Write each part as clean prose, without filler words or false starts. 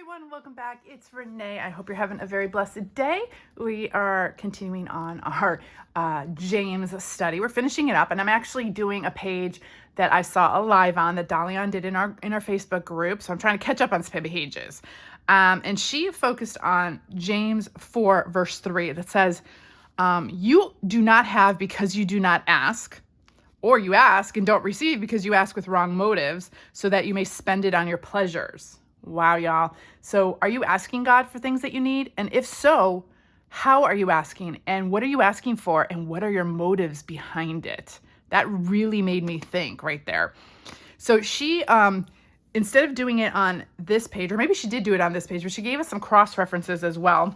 everyone, welcome back. It's Renee. I hope you're having a very blessed day. We are continuing on our James study. We're finishing it up, and I'm actually doing a page that I saw a live on that Dalian did in our Facebook group. So I'm trying to catch up on some pages. And she focused on James 4 verse 3 that says, you do not have because you do not ask, or you ask and don't receive because you ask with wrong motives, so that you may spend it on your pleasures. Wow, y'all. So are you asking God for things that you need? And if so, how are you asking? And what are you asking for? And what are your motives behind it? That really made me think right there. So she, instead of doing it on this page, or maybe she did do it on this page, but she gave us some cross references as well.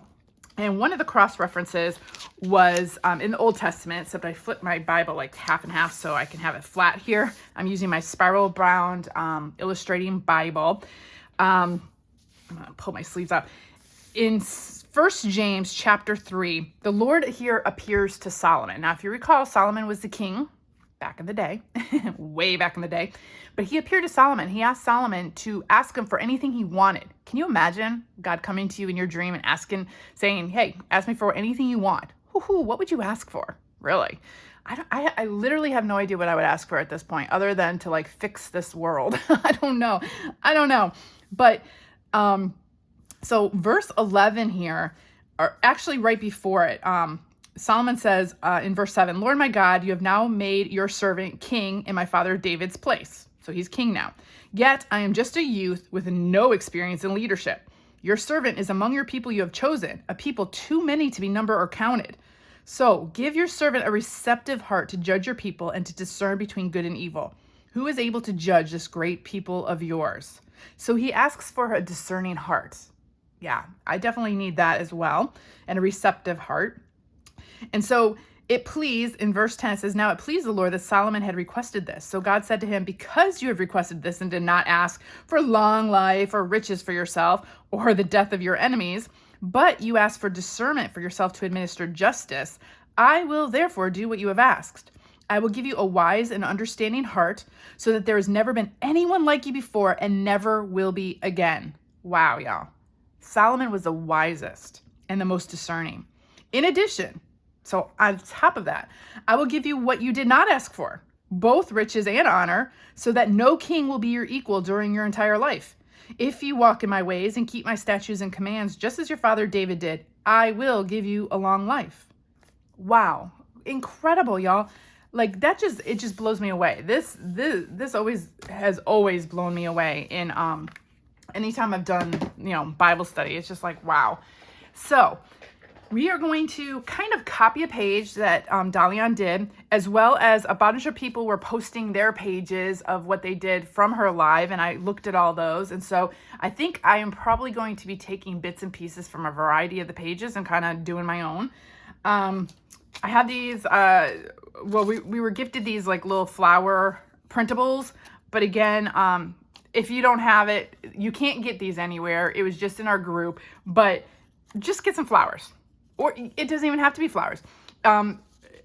And one of the cross references was in the Old Testament, except I flipped my Bible like half and half so I can have it flat here. I'm using my spiral bound illustrating Bible. I'm going to pull my sleeves up. In 1 James chapter 3, the Lord here appears to Solomon. Now, if you recall, Solomon was the king back in the day, way back in the day. But he appeared to Solomon. He asked Solomon to ask him for anything he wanted. Can you imagine God coming to you in your dream and saying, hey, ask me for anything you want? What would you ask for? Really? I literally have no idea what I would ask for at this point, other than to like fix this world. I don't know. But so verse 11 here, or actually right before it, Solomon says in verse 7, Lord my God, you have now made your servant king in my father David's place. So he's king now. Yet I am just a youth with no experience in leadership. Your servant is among your people you have chosen, a people too many to be numbered or counted. So give your servant a receptive heart to judge your people and to discern between good and evil. Who is able to judge this great people of yours? So he asks for a discerning heart. Yeah, I definitely need that as well, and a receptive heart. And so it pleased, in verse 10, it says, now it pleased the Lord that Solomon had requested this. So God said to him, because you have requested this and did not ask for long life or riches for yourself or the death of your enemies, but you asked for discernment for yourself to administer justice, I will therefore do what you have asked. I will give you a wise and understanding heart so that there has never been anyone like you before and never will be again. Wow, y'all. Solomon was the wisest and the most discerning. In addition, so on top of that, I will give you what you did not ask for, both riches and honor, so that no king will be your equal during your entire life. If you walk in my ways and keep my statutes and commands, just as your father David did, I will give you a long life. Wow. Incredible, y'all. Like it just blows me away. This has always blown me away in anytime I've done, Bible study. It's just like, wow. So we are going to kind of copy a page that Dalian did, as well as a bunch of people were posting their pages of what they did from her live, and I looked at all those. And so I think I am probably going to be taking bits and pieces from a variety of the pages and kind of doing my own. I have these, we were gifted these like little flower printables, but again, if you don't have it, you can't get these anywhere. It was just in our group, but just get some flowers. Or it doesn't even have to be flowers.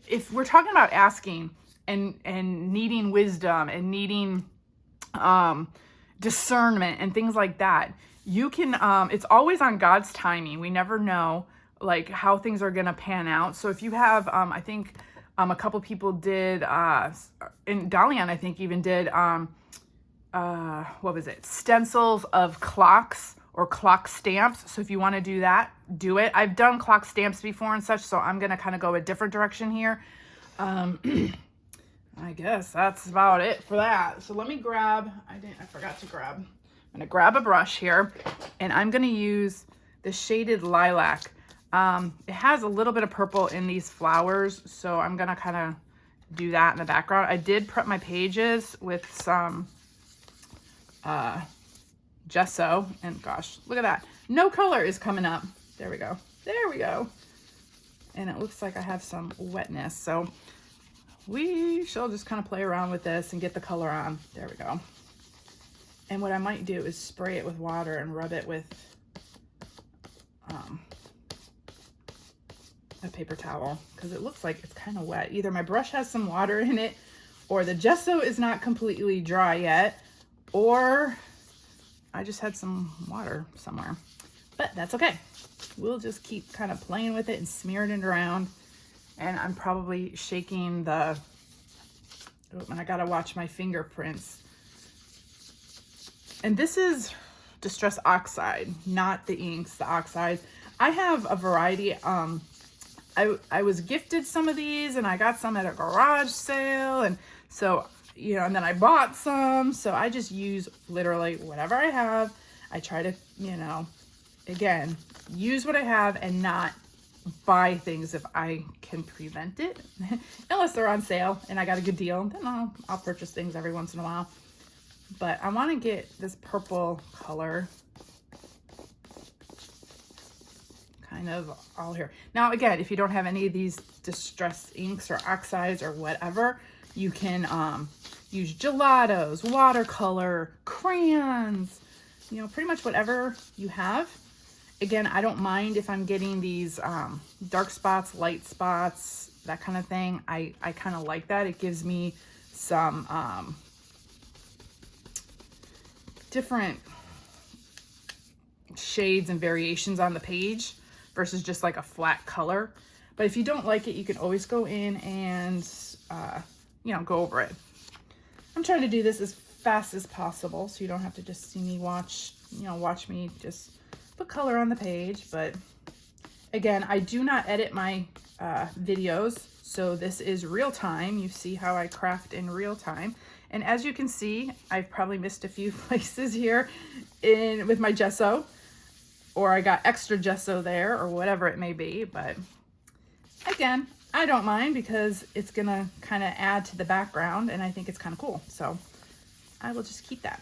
If we're talking about asking and needing wisdom and needing discernment and things like that, you can, it's always on God's timing. We never know like how things are going to pan out. So if you have, I think a couple people did, and Dalian, I think even did, stencils of clocks or clock stamps. So if you want to do that, do it. I've done clock stamps before and such, so I'm going to kind of go a different direction here. I guess that's about it for that. So let me grab, I forgot to grab. I'm going to grab a brush here, and I'm going to use the shaded lilac. It has a little bit of purple in these flowers, so I'm going to kind of do that in the background. I did prep my pages with some gesso, and gosh, look at that. No color is coming up. There we go. And it looks like I have some wetness, so we shall just kind of play around with this and get the color on. There we go. And what I might do is spray it with water and rub it with a paper towel, because it looks like it's kind of wet. Either my brush has some water in it, or the gesso is not completely dry yet, or I just had some water somewhere, but that's okay. We'll just keep kind of playing with it and smearing it around. And I'm probably shaking the, oh, and I gotta watch my fingerprints. And this is Distress Oxide, not the inks, the oxides. I have a variety. I was gifted some of these, and I got some at a garage sale, and so, you know, and then I bought some. So I just use literally whatever I have. I try to, you know, again, use what I have and not buy things if I can prevent it. Unless they're on sale and I got a good deal, then I'll purchase things every once in a while. But I want to get this purple color kind of all here. Now, again, if you don't have any of these distress inks or oxides or whatever, you can use gelatos, watercolor, crayons, you know, pretty much whatever you have. Again, I don't mind if I'm getting these dark spots, light spots, that kind of thing. I kind of like that. It gives me some different shades and variations on the page versus just like a flat color. But if you don't like it, you can always go in and, you know, go over it. I'm trying to do this as fast as possible so you don't have to just see me watch me just put color on the page. But again, I do not edit my videos, so this is real time. You see how I craft in real time. And as you can see, I've probably missed a few places here with my gesso, or I got extra gesso there, or whatever it may be. But again, I don't mind because it's gonna kind of add to the background, and I think it's kind of cool. So I will just keep that.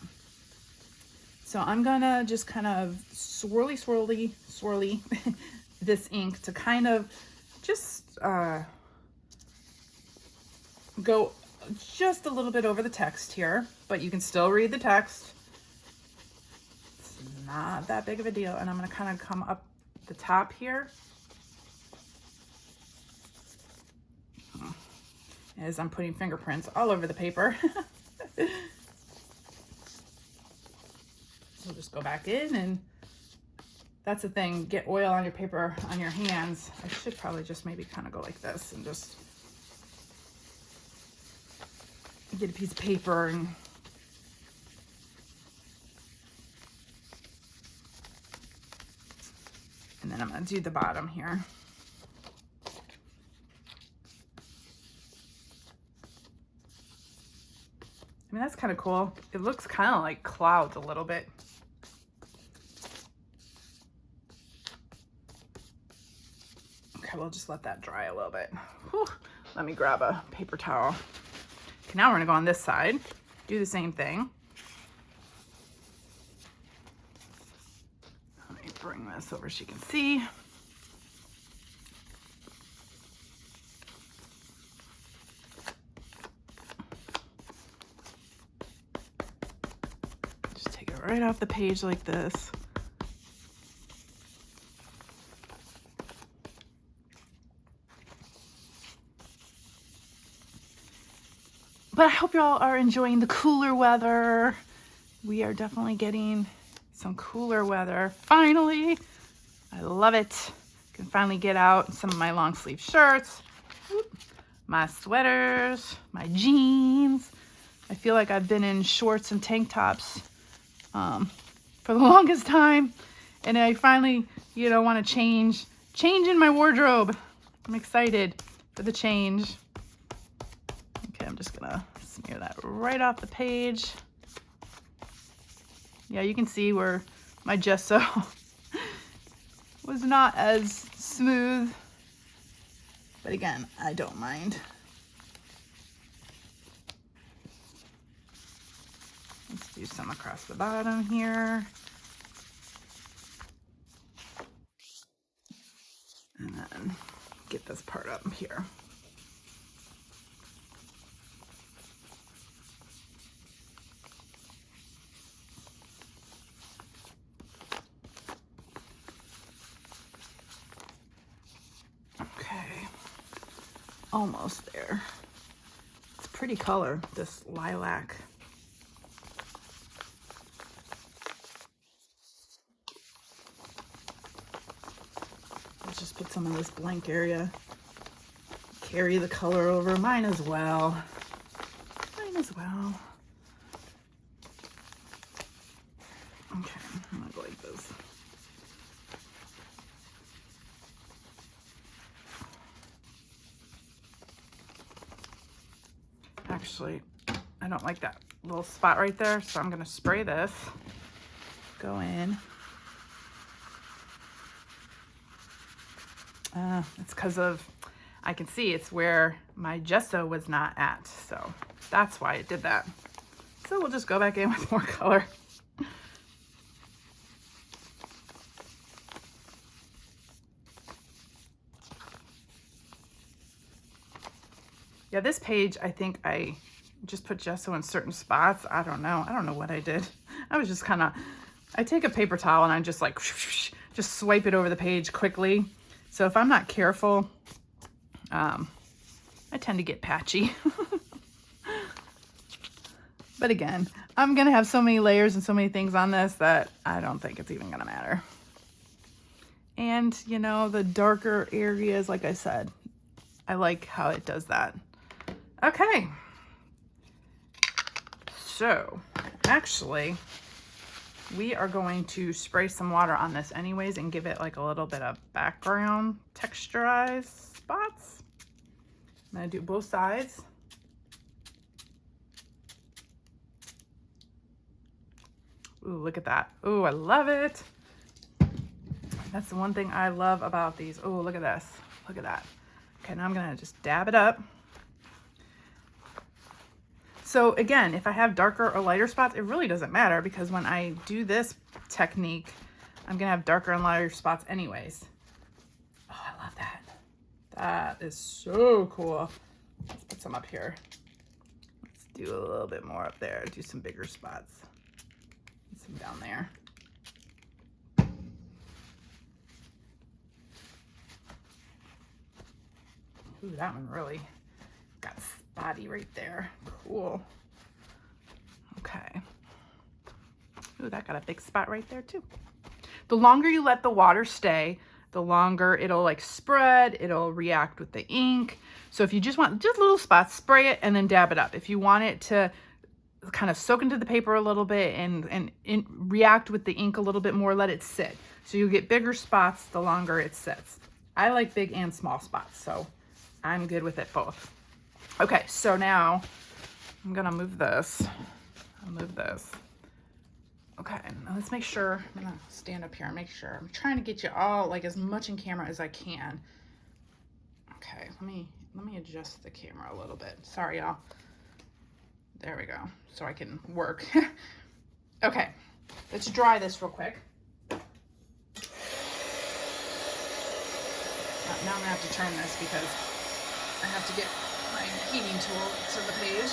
So I'm gonna just kind of swirly this ink to kind of just go just a little bit over the text here, but you can still read the text. It's not that big of a deal. And I'm gonna kind of come up the top here as I'm putting fingerprints all over the paper. We'll just go back in, and that's the thing, get oil on your paper, on your hands. I should probably just maybe kind of go like this and just get a piece of paper and then I'm gonna do the bottom here. I mean, that's kind of cool. It looks kind of like clouds a little bit. Okay, we'll just let that dry a little bit. Whew. Let me grab a paper towel. Okay, now we're gonna go on this side, do the same thing. Let me bring this over so you can see. Just take it right off the page like this. But I hope y'all are enjoying the cooler weather. We are definitely getting some cooler weather. Finally, I love it. Can finally get out some of my long sleeve shirts, my sweaters, my jeans. I feel like I've been in shorts and tank tops for the longest time. And I finally, you know, want to change in my wardrobe. I'm excited for the change. Okay, I'm just gonna smear that right off the page. Yeah, you can see where my gesso was not as smooth, but again, I don't mind. Let's do some across the bottom here. And then get this part up here. Almost there. It's a pretty color, this lilac. Let's just put some of this blank area. Carry the color over. Mine as well. Mine as well. Okay, I'm gonna go like this. Actually, I don't like that little spot right there, so I'm gonna spray this. Go in. It's because of, I can see it's where my gesso was not at, so that's why it did that. So we'll just go back in with more color. Yeah, this page, I think I just put gesso in certain spots. I don't know what I did. I was just kind of, I take a paper towel and I just like, just swipe it over the page quickly. So if I'm not careful, I tend to get patchy. But again, I'm going to have so many layers and so many things on this that I don't think it's even going to matter. And, you know, the darker areas, like I said, I like how it does that. Okay. So, actually, we are going to spray some water on this anyways and give it like a little bit of background texturized spots. I'm going to do both sides. Ooh, look at that. Ooh, I love it. That's the one thing I love about these. Ooh, look at this. Look at that. Okay, now I'm going to just dab it up. So again, if I have darker or lighter spots, it really doesn't matter because when I do this technique, I'm going to have darker and lighter spots anyways. Oh, I love that. That is so cool. Let's put some up here. Let's do a little bit more up there. Do some bigger spots. Some down there. Ooh, that one really got spotty right there. Cool. Okay. Ooh, that got a big spot right there too. The longer you let the water stay, the longer it'll like spread, it'll react with the ink. So if you just want just little spots, spray it and then dab it up. If you want it to kind of soak into the paper a little bit and react with the ink a little bit more, let it sit. So you get bigger spots the longer it sits. I like big and small spots, so I'm good with it both. Okay, so now I'm gonna move this. I'll move this. Okay, now let's make sure, I'm gonna stand up here and make sure. I'm trying to get you all like as much in camera as I can. Okay, let me adjust the camera a little bit. Sorry, y'all. There we go, so I can work. Okay, let's dry this real quick. Now I'm gonna have to turn this because I have to get my heating tool to the page.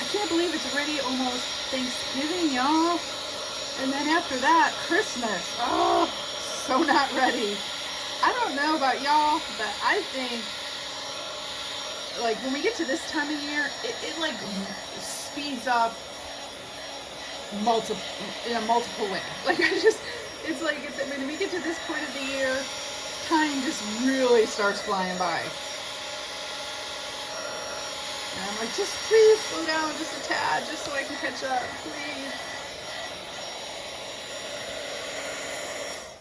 I can't believe it's already almost Thanksgiving, y'all. And then after that, Christmas. Oh, so not ready. I don't know about y'all, but I think like when we get to this time of year, it like speeds up in a multiple way. Like it's like when we get to this point of the year, time just really starts flying by. And I'm like, just please slow down just a tad, just so I can catch up, please.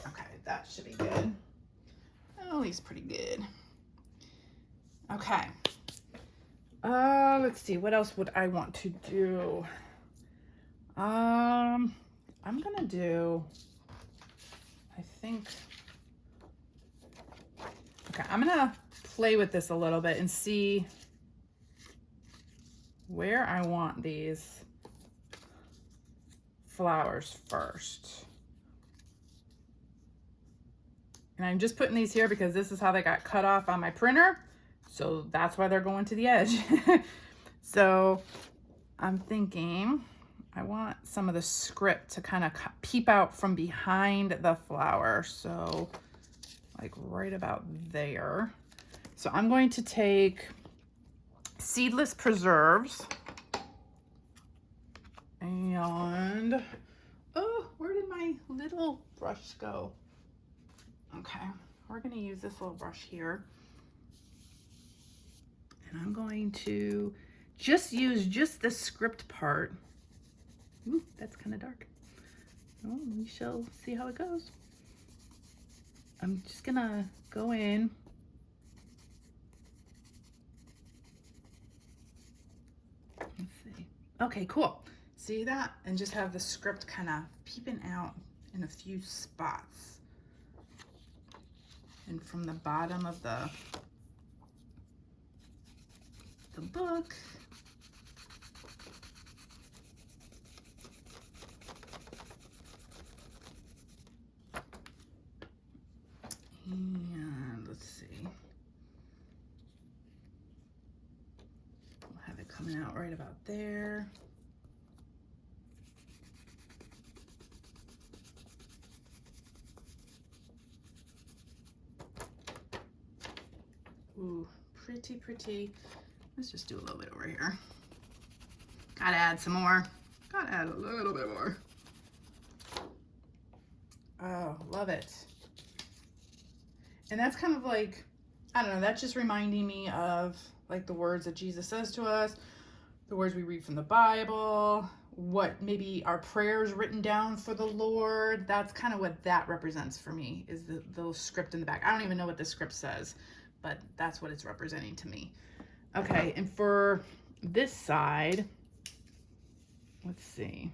Okay, that should be good. Oh, he's pretty good. Okay. Let's see, what else would I want to do? I'm gonna do, I think, okay, I'm gonna play with this a little bit and see where I want these flowers first. And I'm just putting these here because this is how they got cut off on my printer. So that's why they're going to the edge. So I'm thinking I want some of the script to kind of peep out from behind the flower. So like right about there. So I'm going to take seedless preserves and, oh, where did my little brush go? Okay, we're gonna use this little brush here. And I'm going to just use just the script part. Ooh, that's kind of dark. Oh, we shall see how it goes. I'm just gonna go in. Let's see. Okay, cool. See that? And just have the script kind of peeping out in a few spots. And from the bottom of the book. And let's see. We'll have it coming out right about there. Ooh, pretty, pretty. Let's just do a little bit over here. Gotta add some more. Gotta add a little bit more. Oh, love it. And that's kind of like, I don't know, that's just reminding me of like the words that Jesus says to us, the words we read from the Bible, what maybe our prayers written down for the Lord. That's kind of what that represents for me, is the little script in the back. I don't even know what the script says, but that's what it's representing to me. Okay, and for this side, let's see.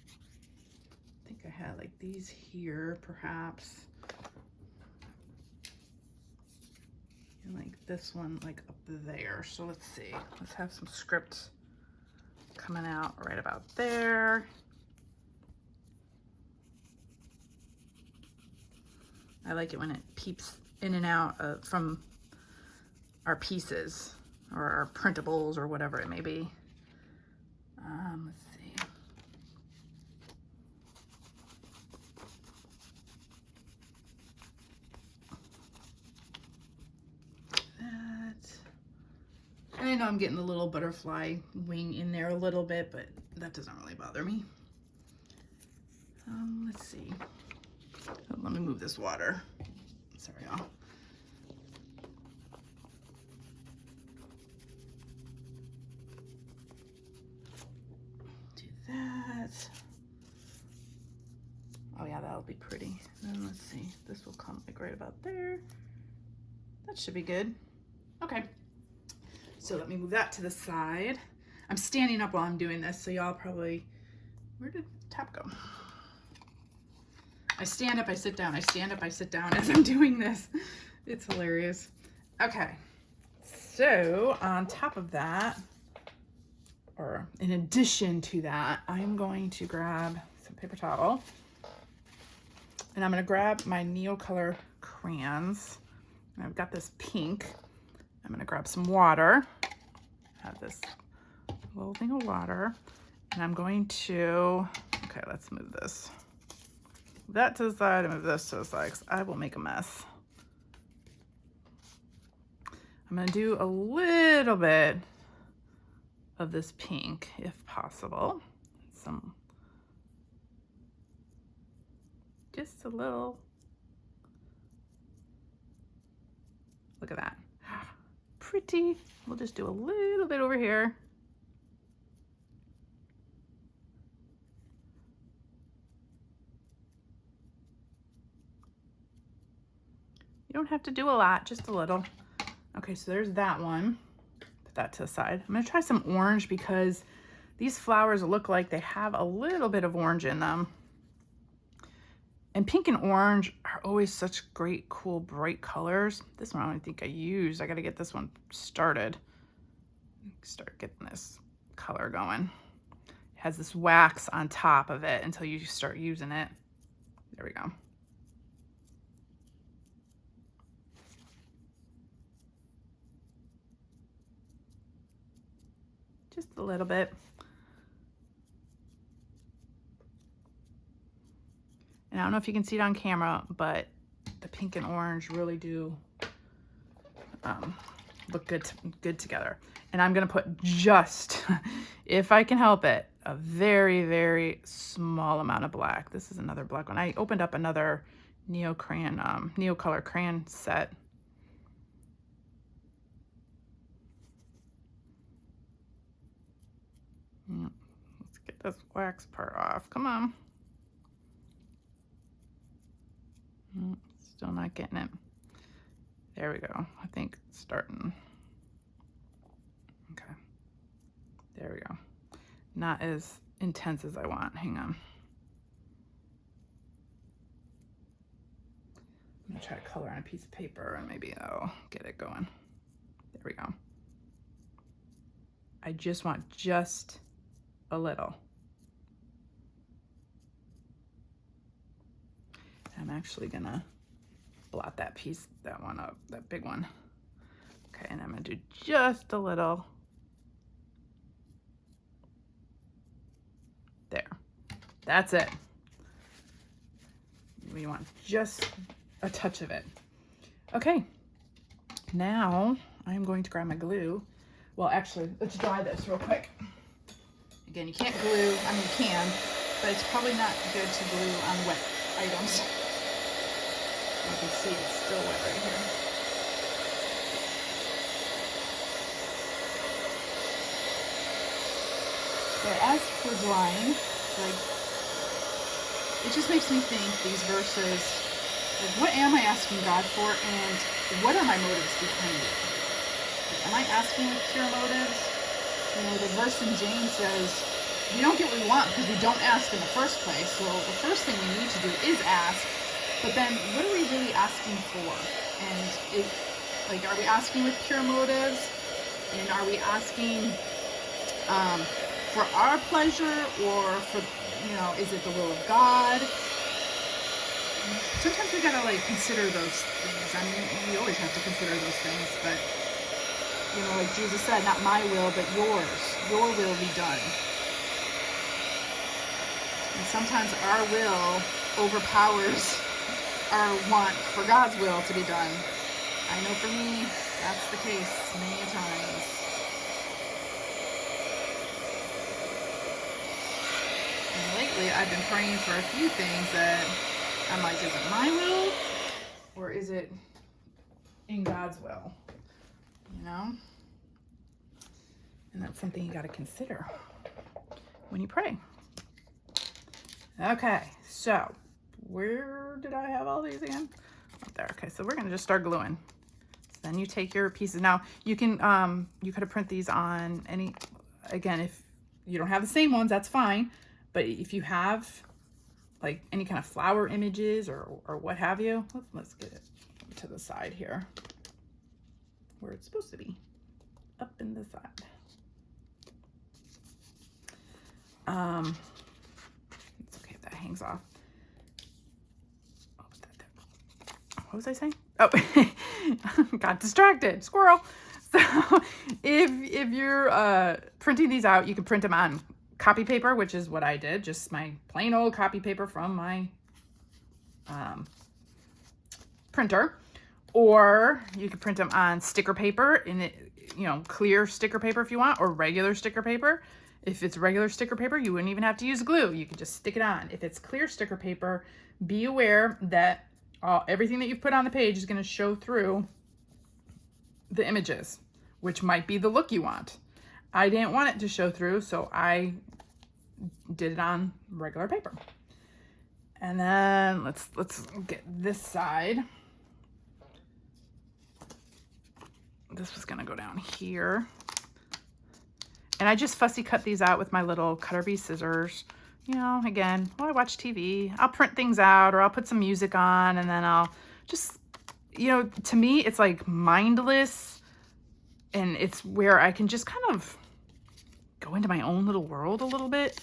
I think I had like these here, perhaps. And like this one, like up there. So let's see. Let's have some script coming out right about there. I like it when it peeps in and out from our pieces or our printables or whatever it may be. Let's see. And I know I'm getting the little butterfly wing in there a little bit, but that doesn't really bother me. Let's see. Oh, let me move this water. Sorry, y'all. Do that. Oh yeah, that'll be pretty. And let's see. This will come like right about there. That should be good. Okay. So let me move that to the side. I'm standing up while I'm doing this, so y'all probably, where did the tap go? I stand up, I sit down, I stand up, I sit down as I'm doing this. It's hilarious. Okay, so on top of that, or in addition to that, I'm going to grab some paper towel, and I'm gonna grab my neocolor crayons. I've got this pink. I'm gonna grab some water. I have this little thing of water, and I'm going to, okay, let's move this. Move that to the side and move this to the side, because I will make a mess. I'm gonna do a little bit of this pink, if possible. Just a little. Look at that. Pretty. We'll just do a little bit over here. You don't have to do a lot, just a little. Okay, so there's that one. Put that to the side. I'm gonna try some orange because these flowers look like they have a little bit of orange in them. And pink and orange are always such great, cool, bright colors. This one I don't think I used. I gotta get this one started. Start getting this color going. It has this wax on top of it until you start using it. There we go. Just a little bit. And I don't know if you can see it on camera, but the pink and orange really do look good together. And I'm gonna put just, if I can help it, a very, very small amount of black. This is another black one. I opened up another neocolor crayon set. Let's get this wax part off. Come on. Still not getting it. There we go. I think it's starting. Okay. There we go. Not as intense as I want. Hang on. I'm gonna try to color on a piece of paper and maybe I'll get it going. There we go. I just want just a little. I'm actually gonna blot that piece, that one up, that big one. Okay, and I'm gonna do just a little. There, that's it. We want just a touch of it. Okay, now I'm going to grab my glue. Well, actually, let's dry this real quick. Again, you can't glue, I mean you can, but it's probably not good to glue on wet items. You can see it's still wet right here. But as for drying, like, it just makes me think these verses, like, what am I asking God for, and what are my motives behind it? Like, am I asking with pure motives? You know, the verse in James says, we don't get what we want because we don't ask in the first place. So the first thing we need to do is ask. But then, what are we really asking for? And like, are we asking with pure motives? And are we asking for our pleasure, or for, you know, is it the will of God? Sometimes we gotta like consider those things. I mean, we always have to consider those things, but you know, like Jesus said, not my will, but yours. Your will be done. And sometimes our will overpowers our want for God's will to be done. I know for me, that's the case many times. And lately, I've been praying for a few things that I'm like, is it my will, or is it in God's will? You know? And that's something you got to consider when you pray. Okay, so where did I have all these again? Up there. Okay, so we're gonna just start gluing. So then you take your pieces. Now you can you could print these on any. Again, if you don't have the same ones, that's fine. But if you have like any kind of flower images or what have you, let's get it to the side here where it's supposed to be, up in the side. It's okay if that hangs off. I'll put that there. What was I saying? Oh, got distracted. Squirrel. So if you're printing these out, you can print them on copy paper, which is what I did, just my plain old copy paper from my printer, or you could print them on sticker paper, in it, you know, clear sticker paper if you want, or regular sticker paper. If it's regular sticker paper, you wouldn't even have to use glue. You could just stick it on. If it's clear sticker paper, be aware that everything that you've put on the page is going to show through the images, which might be the look you want. I didn't want it to show through, so I did it on regular paper. And then let's get this side. This was gonna go down here. And I just fussy cut these out with my little cutter bee scissors. You know, again, while I watch TV, I'll print things out, or I'll put some music on, and then I'll just, you know, to me, it's like mindless, and it's where I can just kind of go into my own little world a little bit,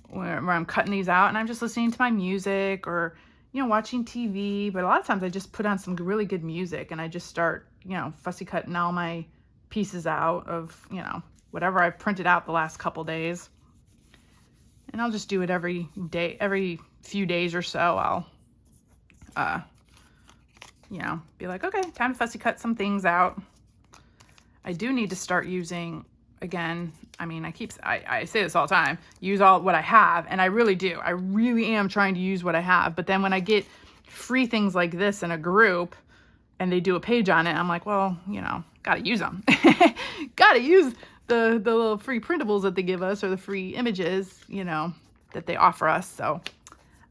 where I'm cutting these out and I'm just listening to my music, or, you know, watching TV. But a lot of times I just put on some really good music and I just start, you know, fussy cutting all my pieces out of, you know, whatever I've printed out the last couple days. And I'll just do it every day, every few days or so. I'll you know, be like, okay, time to fussy cut some things out. I do need to start using, again, I mean, I say this all the time, use all what I have, and I really do. I really am trying to use what I have. But then when I get free things like this in a group and they do a page on it, I'm like, well, you know, gotta use them. Gotta use the little free printables that they give us, or the free images, you know, that they offer us. So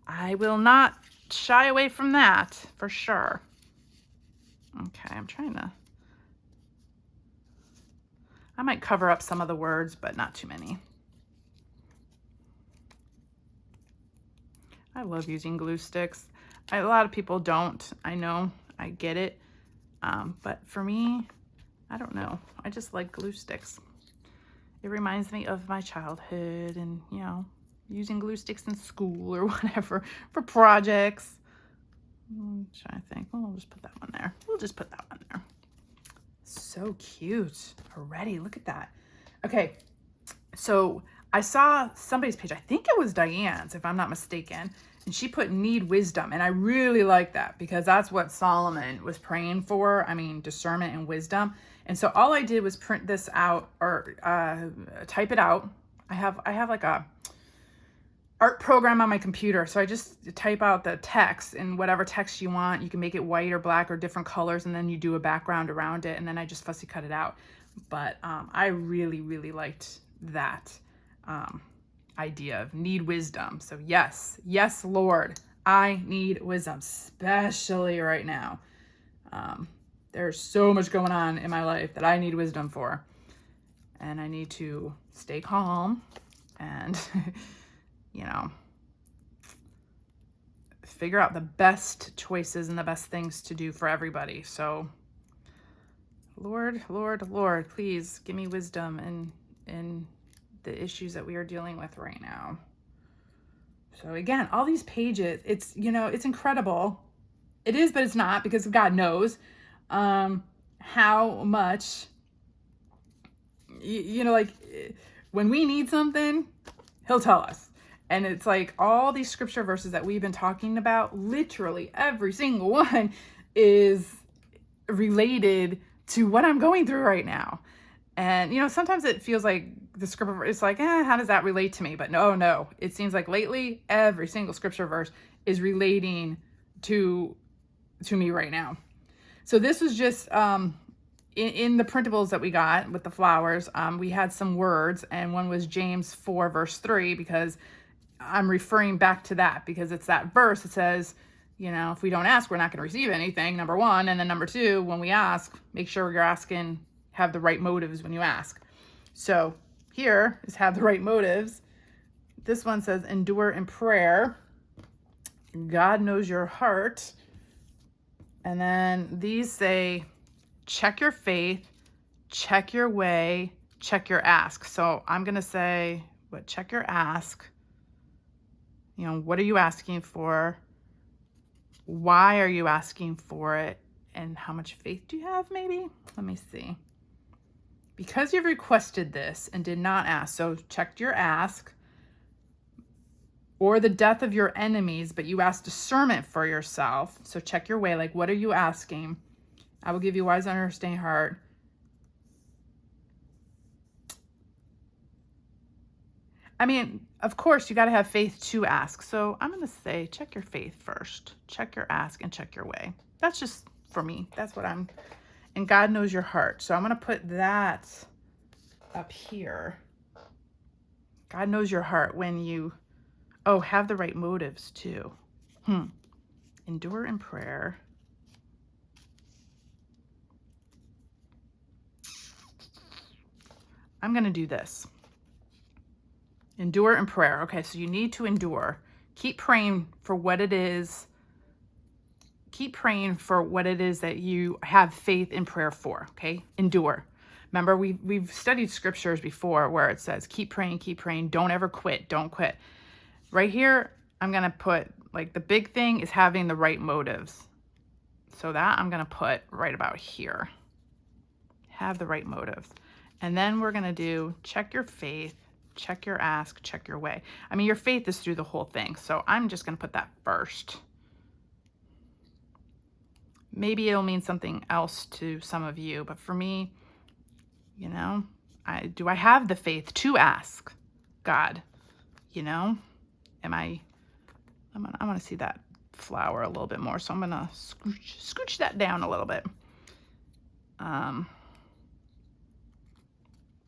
I will not shy away from that for sure. Okay, I might cover up some of the words, but not too many. I love using glue sticks. A lot of people don't. I know, I get it. But for me, I don't know. I just like glue sticks. It reminds me of my childhood and, you know, using glue sticks in school or whatever for projects. I'm trying to think. Well, we'll just put that one there. We'll just put that one there. So cute already. Look at that. Okay, so I saw somebody's page. I think it was Diane's, if I'm not mistaken, and she put need wisdom, and I really like that because that's what Solomon was praying for. I mean, discernment and wisdom. And so all I did was print this out, or type it out. I have like a art program on my computer, so I just type out the text, and whatever text you want, you can make it white or black or different colors, and then you do a background around it, and then I just fussy cut it out. But I really liked that idea of need wisdom. So yes, Lord, I need wisdom, especially right now. There's so much going on in my life that I need wisdom for, and I need to stay calm and you know, figure out the best choices and the best things to do for everybody. So Lord, please give me wisdom in the issues that we are dealing with right now. So again, all these pages, it's, you know, it's incredible. It is, but it's not, because God knows how much, you know, like when we need something, he'll tell us. And it's like all these scripture verses that we've been talking about, literally every single one is related to what I'm going through right now. And, you know, sometimes it feels like the scripture, it's like, how does that relate to me? But no, it seems like lately every single scripture verse is relating to me right now. So this was just, in the printables that we got with the flowers, we had some words, and one was James 4 verse 3, because I'm referring back to that, because it's that verse that says, you know, if we don't ask, we're not going to receive anything, number one. And then number two, when we ask, make sure you're asking, have the right motives when you ask. So here is have the right motives. This one says endure in prayer. God knows your heart. And then these say check your faith, check your way, check your ask. So I'm going to say, check your ask. You know, what are you asking for? Why are you asking for it? And how much faith do you have, maybe? Let me see. Because you've requested this and did not ask. So check your ask. Or the death of your enemies, but you asked discernment for yourself. So check your way. Like, what are you asking? I will give you wise and understanding heart. I mean, of course, you got to have faith to ask. So I'm going to say, check your faith first. Check your ask and check your way. That's just for me. That's what and God knows your heart. So I'm going to put that up here. God knows your heart when you, have the right motives too. Endure in prayer. I'm going to do this. Endure in prayer. Okay, so you need to endure. Keep praying for what it is. Keep praying for what it is that you have faith in prayer for, okay? Endure. Remember, we've studied scriptures before where it says, keep praying, don't ever quit, don't quit. Right here, I'm going to put, like, the big thing is having the right motives. So that I'm going to put right about here. Have the right motives. And then we're going to do check your faith, check your ask, check your way. I mean, your faith is through the whole thing. So I'm just going to put that first. maybe it'll mean something else to some of you, but for me, you know, do I have the faith to ask God? You know, I want to see that flower a little bit more, so I'm gonna scooch that down a little bit,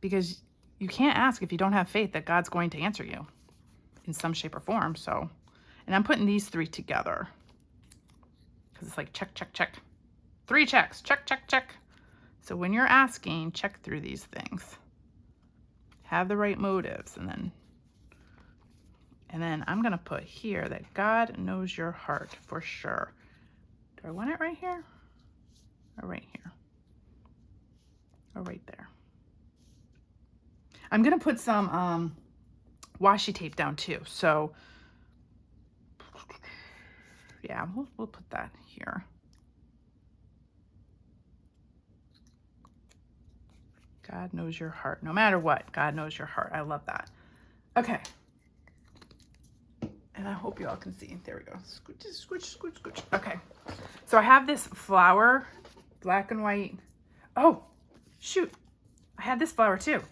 because you can't ask if you don't have faith that God's going to answer you in some shape or form. So, and I'm putting these 3 together because it's like check, check, check. 3 checks, check, check, check. So when you're asking, check through these things. Have the right motives, and then I'm gonna put here that God knows your heart for sure. Do I want it right here? Or right here? Or right there? I'm gonna put some washi tape down too. So yeah, we'll put that here. God knows your heart. No matter what, God knows your heart. I love that. Okay. And I hope you all can see. There we go. Scooch, scooch, scooch, scooch. Okay. So I have this flower, black and white. Oh, shoot. I had this flower too.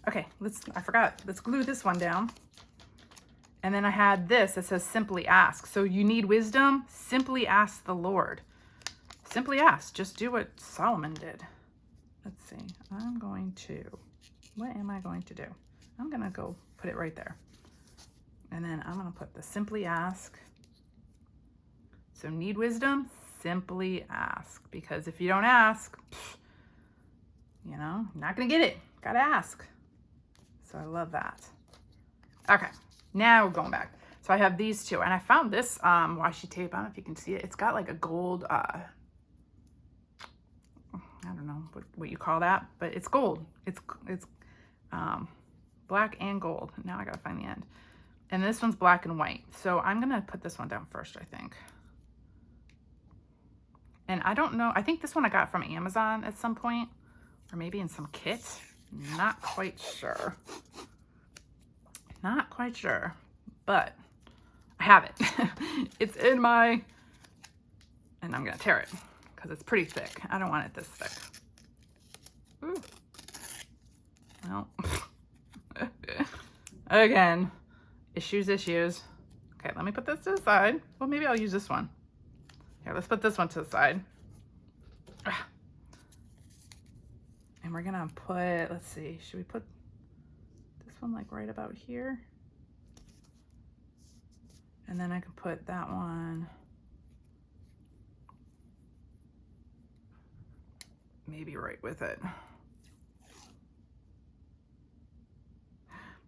Okay, I forgot. Let's glue this one down. And then I had this that says simply ask. So you need wisdom, simply ask the Lord. Simply ask. Just do what Solomon did. Let's see. What am I going to do? I'm going to go put it right there. And then I'm going to put the simply ask. So need wisdom, simply ask. Because if you don't ask, you know, you're not going to get it. Got to ask. So I love that. Okay, now we're going back. So I have these 2, and I found this washi tape. I don't know if you can see it. It's got like a gold, I don't know what you call that, but it's gold. It's black and gold. Now I gotta find the end. And this one's black and white. So I'm gonna put this one down first, I think. And I don't know, I think this one I got from Amazon at some point, or maybe in some kit. Not quite sure. Not quite sure, but I have it. It's in my, and I'm gonna tear it because it's pretty thick. I don't want it this thick. Ooh. Well, again, issues. Okay, let me put this to the side. Well, maybe I'll use this one. Here, let's put this one to the side. And we're gonna put, let's see, should we put this one like right about here? And then I can put that one maybe right with it.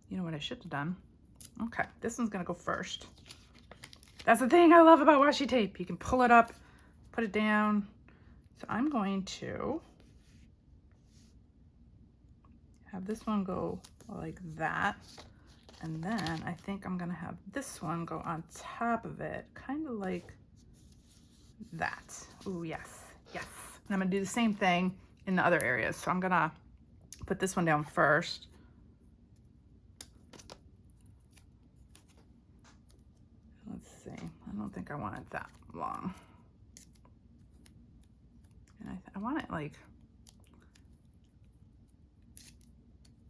You know what I should have done? Okay, this one's gonna go first. That's the thing I love about washi tape. You can pull it up, put it down. So I'm going to have this one go like that. And then I think I'm gonna have this one go on top of it, kind of like that. Ooh, yes, yes. And I'm gonna do the same thing in the other areas. So I'm gonna put this one down first. Let's see, I don't think I want it that long. And I want it like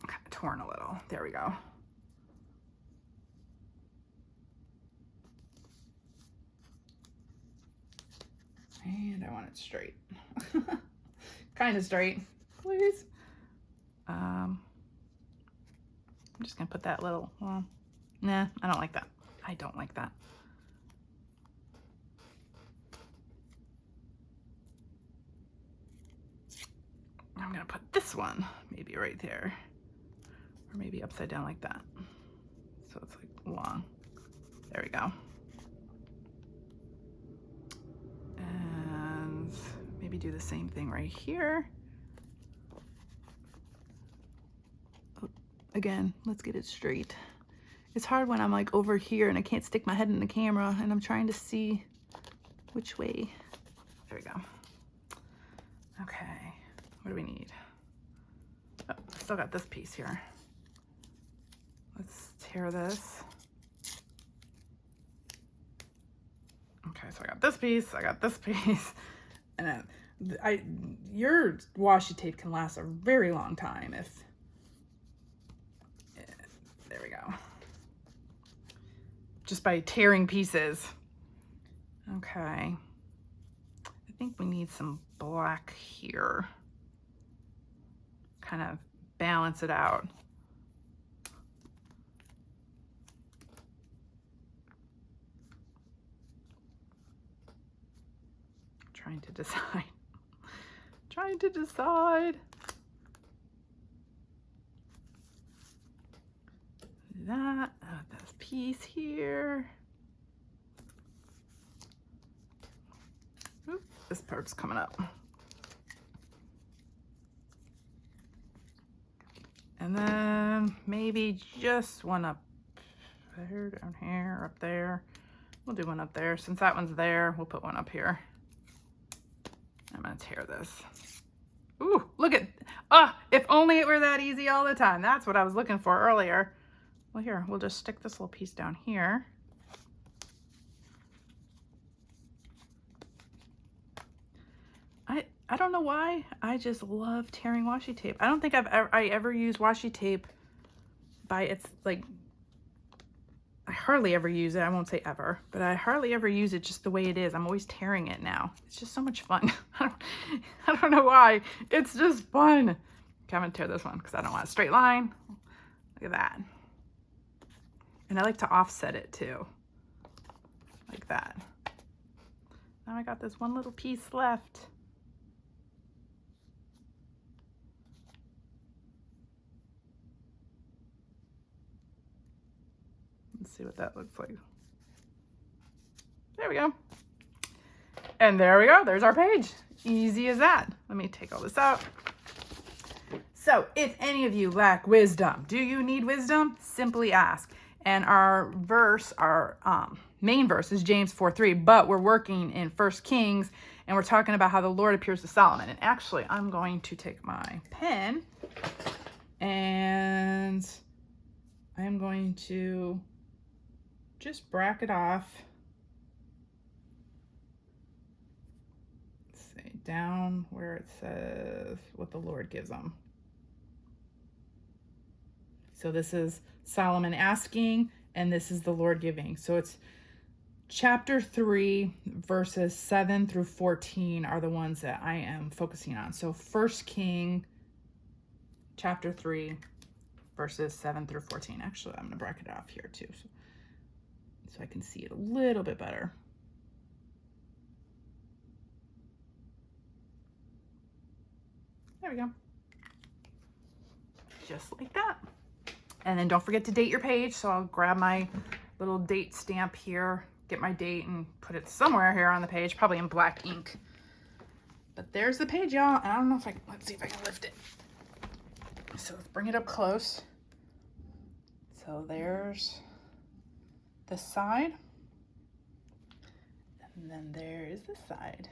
kind of torn a little. There we go. And I want it straight. Kind of straight, please. I'm just gonna put that little, well, nah, I don't like that. I don't like that. I'm gonna put this one maybe right there, or maybe upside down like that. So it's like long. There we go. And maybe do the same thing right here. Oh, again, let's get it straight. It's hard when I'm like over here and I can't stick my head in the camera and I'm trying to see which way. There we go. Okay, what do we need? Oh, I still got this piece here. Let's tear this. Okay, so I got this piece, I got this piece. And your washi tape can last a very long time if, there we go. Just by tearing pieces. Okay. I think we need some black here. Kind of balance it out. Trying to decide. Trying to decide. That, this piece here. Oop, this part's coming up. And then maybe just one up there, down here, up there. We'll do one up there. Since that one's there, we'll put one up here. I'm gonna tear this. Ooh, look at, if only it were that easy all the time. That's what I was looking for earlier. Well, here, we'll just stick this little piece down here. I don't know why, I just love tearing washi tape. I don't think I ever used washi tape by its, like, I hardly ever use it. I won't say ever, but I hardly ever use it just the way it is. I'm always tearing it now. It's just so much fun. I don't know why. It's just fun. Okay, I'm gonna tear this one because I don't want a straight line. Look at that. And I like to offset it too, like that. Now I got this one little piece left. Let's see what that looks like. There we go. And there we go. There's our page. Easy as that. Let me take all this out. So if any of you lack wisdom, do you need wisdom? Simply ask. And our verse, our main verse is James 4:3, but we're working in 1 Kings, and we're talking about how the Lord appears to Solomon. And actually, I'm going to take my pen, and I'm going to just bracket off, let's see, down where it says what the Lord gives them. So this is Solomon asking, and this is the Lord giving. So it's chapter 3, verses 7 through 14 are the ones that I am focusing on. So 1 King, chapter 3, verses 7 through 14. Actually, I'm going to bracket it off here too, so I can see it a little bit better. There we go. Just like that. And then don't forget to date your page. So I'll grab my little date stamp here, get my date and put it somewhere here on the page, probably in black ink. But there's the page, y'all. I don't know if let's see if I can lift it. So let's bring it up close. So there's the side. And then there is the side.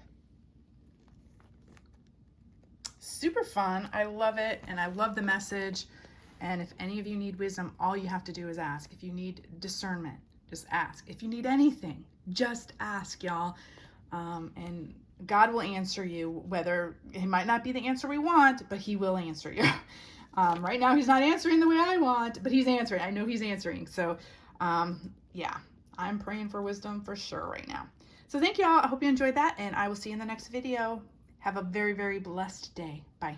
Super fun. I love it. And I love the message. And if any of you need wisdom, all you have to do is ask. If you need discernment, just ask. If you need anything, just ask, y'all. And God will answer you, whether it might not be the answer we want, but he will answer you. Right now, he's not answering the way I want, but he's answering. I know he's answering. So, yeah, I'm praying for wisdom for sure right now. So thank you all. I hope you enjoyed that, and I will see you in the next video. Have a very, very blessed day. Bye.